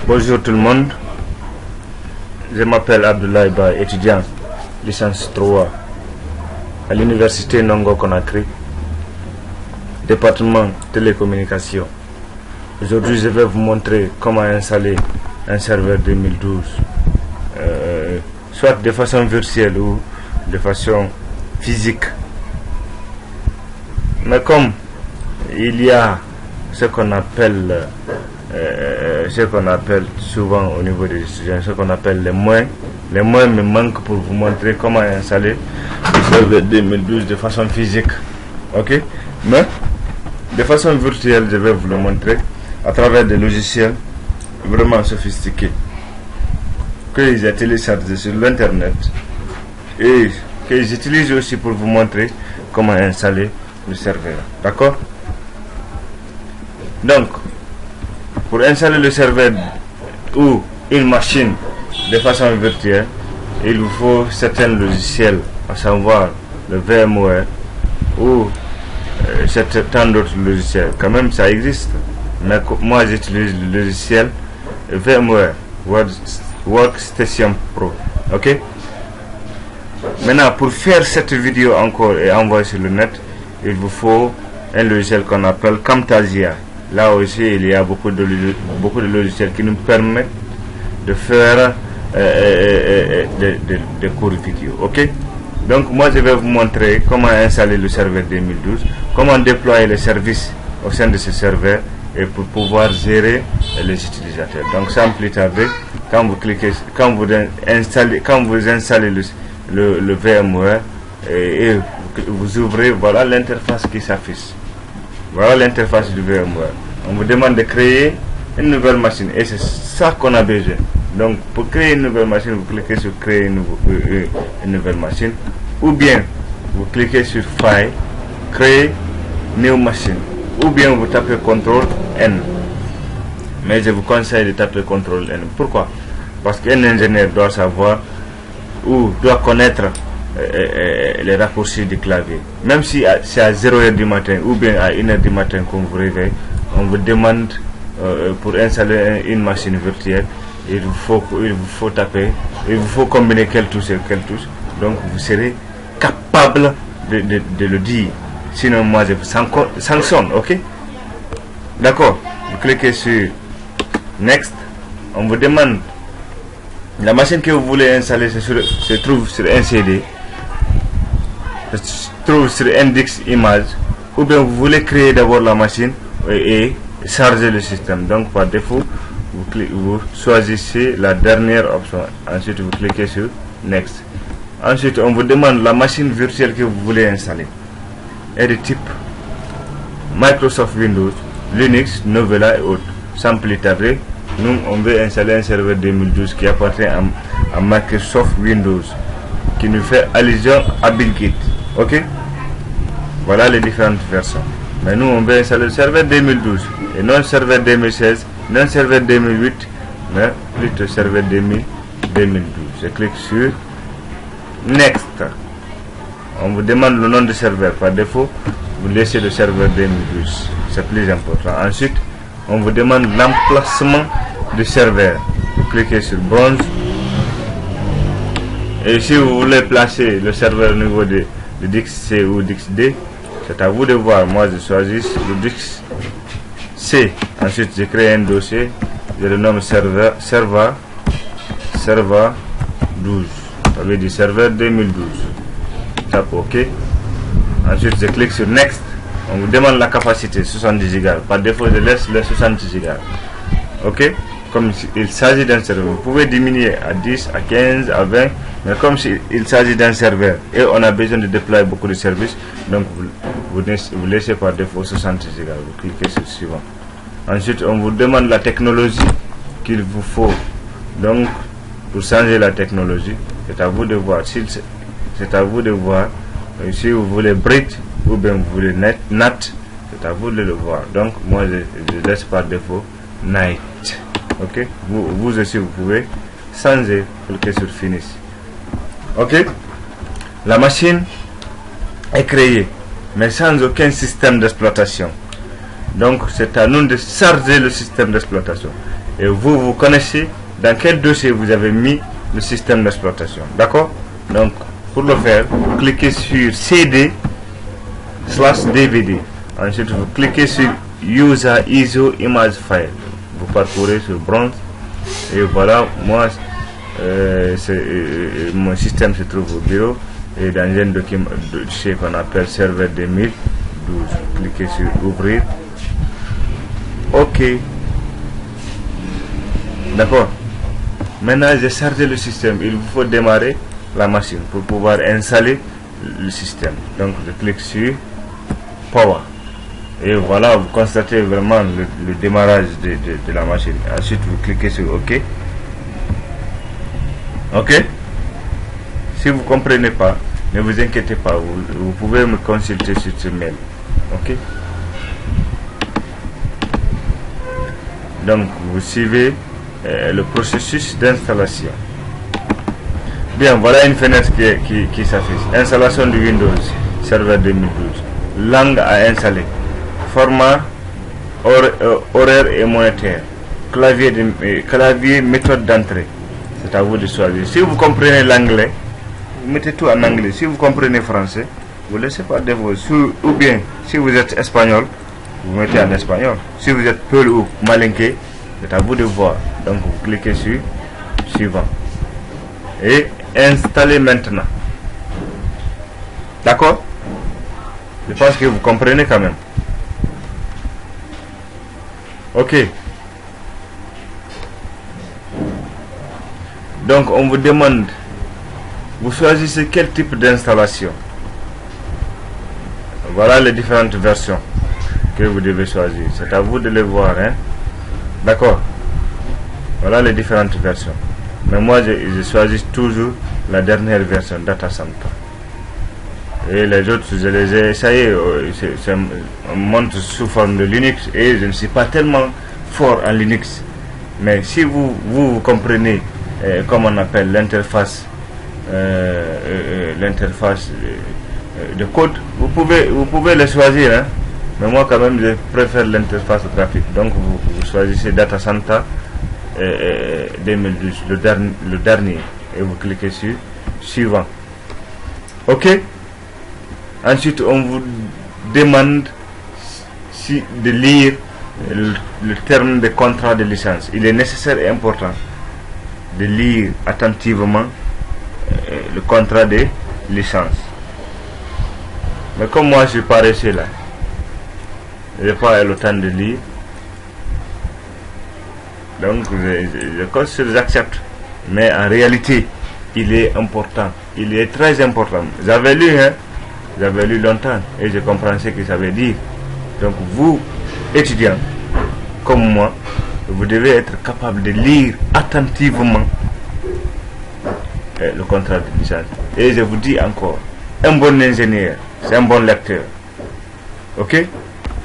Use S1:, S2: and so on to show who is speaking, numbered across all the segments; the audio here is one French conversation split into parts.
S1: Bonjour tout le monde, je m'appelle Abdoulaye Ba, étudiant licence 3 à l'université Nongo Conakry, département télécommunications. Aujourd'hui je vais vous montrer comment installer un serveur 2012, soit de façon virtuelle ou de façon physique. Mais comme il y a ce qu'on appelle souvent au niveau des étudiants, ce qu'on appelle les moyens me manquent pour vous montrer comment installer le serveur 2012 de façon physique. Ok, mais de façon virtuelle je vais vous le montrer à travers des logiciels vraiment sophistiqués que j'ai téléchargés sur l'internet et que j'utilise aussi pour vous montrer comment installer le serveur. D'accord? Donc, pour installer le serveur ou une machine de façon virtuelle, il vous faut certains logiciels, à savoir le VMware ou tant d'autres logiciels. Quand même, ça existe, mais moi j'utilise le logiciel VMware Workstation Pro. Ok. Maintenant, pour faire cette vidéo encore et envoyer sur le net, il vous faut un logiciel qu'on appelle Camtasia. Là aussi, il y a beaucoup de logiciels qui nous permettent de faire des cours vidéo. Ok. Donc moi je vais vous montrer comment installer le serveur 2012, comment déployer les services au sein de ce serveur et pour pouvoir gérer les utilisateurs. Donc sans plus tarder, quand vous installez le VMware et vous ouvrez, voilà l'interface qui s'affiche. Voilà l'interface du VMware. On vous demande de créer une nouvelle machine et c'est ça qu'on a besoin. Donc pour créer une nouvelle machine, vous cliquez sur créer une nouvelle machine, ou bien vous cliquez sur File, créer new machine, ou bien vous tapez CTRL N. Mais je vous conseille de taper CTRL N. Pourquoi? Parce qu'un ingénieur doit savoir ou doit connaître les raccourcis du clavier. Même si c'est à 0h du matin ou bien à 1h du matin qu'on vous réveille, on vous demande pour installer une machine virtuelle, il vous faut combiner quelle touche et quelle touche. Donc vous serez capable de le dire. Sinon moi je vous sanctionne. Ok. D'accord. Vous cliquez sur Next. On vous demande la machine que vous voulez installer se trouve sur un CD, se trouve sur Index Image, ou bien vous voulez créer d'abord la machine et charger le système. Donc par défaut vous choisissez la dernière option. Ensuite vous cliquez sur Next. Ensuite on vous demande la machine virtuelle que vous voulez installer est de type Microsoft Windows, Linux, Novella et autres. Sans plus tarder, nous on veut installer un serveur 2012 qui appartient à Microsoft Windows, qui nous fait allusion à Bill Gates. Ok. Voilà les différentes versions. Mais nous on veut installer le serveur 2012 et non serveur 2016, non serveur 2008, mais plutôt serveur 2012. Je clique sur Next. On vous demande le nom du serveur. Par défaut, vous laissez le serveur 2012. C'est plus important. Ensuite, on vous demande l'emplacement du serveur. Vous cliquez sur Bronze. Et si vous voulez placer le serveur au niveau de disque C ou disque D, c'est à vous de voir. Moi, je choisis le disque C. Ensuite, je crée un dossier. Je le nomme serveur 12. Ça veut dire serveur 2012. Tape OK. Ensuite, je clique sur Next. On vous demande la capacité 70 Go. Par défaut, je laisse les 70 Go. OK. Comme il s'agit d'un serveur, vous pouvez diminuer à 10, à 15, à 20. Mais comme il s'agit d'un serveur et on a besoin de déployer beaucoup de services, donc vous laissez par défaut 70 Go. Vous cliquez sur Suivant. Ensuite, on vous demande la technologie qu'il vous faut. Donc, pour changer la technologie, c'est à vous de voir. C'est à vous de voir si vous voulez Bridge ou bien vous voulez NAT. C'est à vous de le voir. Donc, moi, je laisse par défaut Night. Ok. Vous aussi, vous pouvez changer. Cliquez sur Finish. Ok. La machine est créée, mais sans aucun système d'exploitation. Donc c'est à nous de charger le système d'exploitation. Et vous connaissez dans quel dossier vous avez mis le système d'exploitation. D'accord? Donc pour le faire, vous cliquez sur CD/DVD. Ensuite vous cliquez sur User ISO Image File. Vous parcourez sur Bronze. Et voilà, moi mon système se trouve au bureau. Et dans un dossier qu'on appelle serveur 2012. Cliquez sur Ouvrir. OK. D'accord. Maintenant, j'ai chargé le système. Il vous faut démarrer la machine pour pouvoir installer le système. Donc, je clique sur Power. Et voilà, vous constatez vraiment le démarrage de la machine. Ensuite, vous cliquez sur OK. OK. Si vous ne comprenez pas, ne vous inquiétez pas. Vous pouvez me consulter sur ce mail. OK. Donc vous suivez le processus d'installation. Bien, voilà une fenêtre qui s'affiche. Installation du Windows Server 2012. Langue à installer. Format, horaire et monétaire. Clavier, méthode d'entrée. C'est à vous de choisir. Si vous comprenez l'anglais, vous mettez tout en anglais. Si vous comprenez français, vous laissez pas de vos. Ou bien, si vous êtes espagnol, vous mettez en espagnol. Si vous êtes Peul ou Malinké, c'est à vous de voir. Donc vous cliquez sur suivant et installez maintenant. D'accord? Je pense que vous comprenez quand même. OK. Donc on vous demande, vous choisissez quel type d'installation. Voilà les différentes versions que vous devez choisir. C'est à vous de les voir, hein? D'accord. Voilà les différentes versions. Mais moi, je choisis toujours la dernière version, Data Center. Et les autres, je les ai essayés. On monte sous forme de Linux et je ne suis pas tellement fort en Linux. Mais si vous comprenez comment on appelle l'interface de code, vous pouvez le choisir, hein? Mais moi quand même je préfère l'interface graphique. Donc vous choisissez Data Center 2012, le dernier, et vous cliquez sur suivant. OK. Ensuite on vous demande de lire le terme de contrat de licence. Il est nécessaire et important de lire attentivement le contrat de licence. Mais comme moi je suis paresseux là, je n'ai pas le temps de lire, donc j'accepte. Mais en réalité, il est important, il est très important. J'avais lu, hein, j'avais lu longtemps et je comprends ce que ça veut dire. Donc vous, étudiants, comme moi, vous devez être capable de lire attentivement le contrat de licence. Et je vous dis encore, un bon ingénieur, c'est un bon lecteur. OK?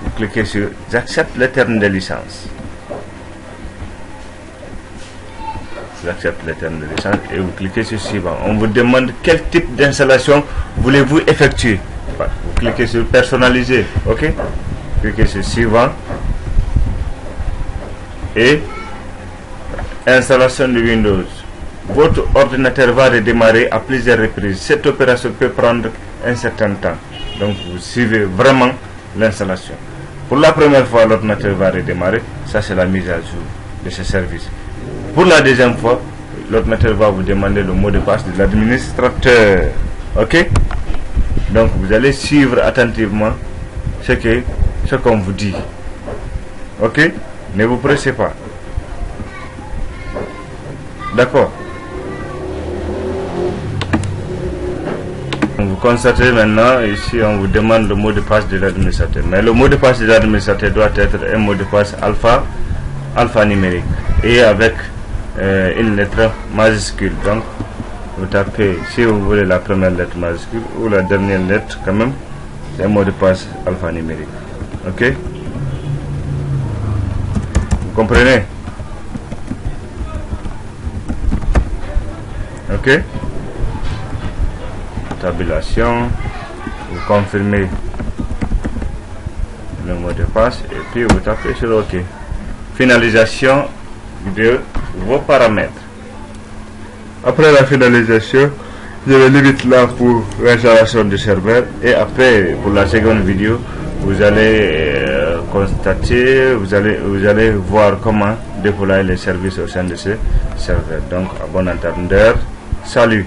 S1: Vous cliquez sur j'accepte le terme de licence. J'accepte le terme de licence et vous cliquez sur suivant. On vous demande quel type d'installation voulez-vous effectuer. Vous cliquez sur personnaliser. OK? Cliquez sur suivant et installation de Windows. Votre ordinateur va redémarrer à plusieurs reprises. Cette opération peut prendre un certain temps. Donc vous suivez vraiment l'installation. Pour la première fois, l'ordinateur va redémarrer. Ça, c'est la mise à jour de ce service. Pour la deuxième fois, l'ordinateur va vous demander le mot de passe de l'administrateur. OK? Donc vous allez suivre attentivement ce qu'on vous dit. OK? Ne vous pressez pas. D'accord? Vous constatez maintenant, ici on vous demande le mot de passe de l'administrateur. Mais le mot de passe de l'administrateur doit être un mot de passe alphanumérique et avec une lettre majuscule. Donc vous tapez, si vous voulez, la première lettre majuscule ou la dernière lettre quand même, c'est un mot de passe alphanumérique. OK? Vous comprenez? OK? Tabulation, vous confirmez le mot de passe et puis vous tapez sur OK. Finalisation de vos paramètres. Après la finalisation, je vais limiter là pour l'installation du serveur, et après pour la seconde vidéo vous allez constater, vous allez voir comment déployer les services au sein de ce serveur. Donc à bon entendeur, salut.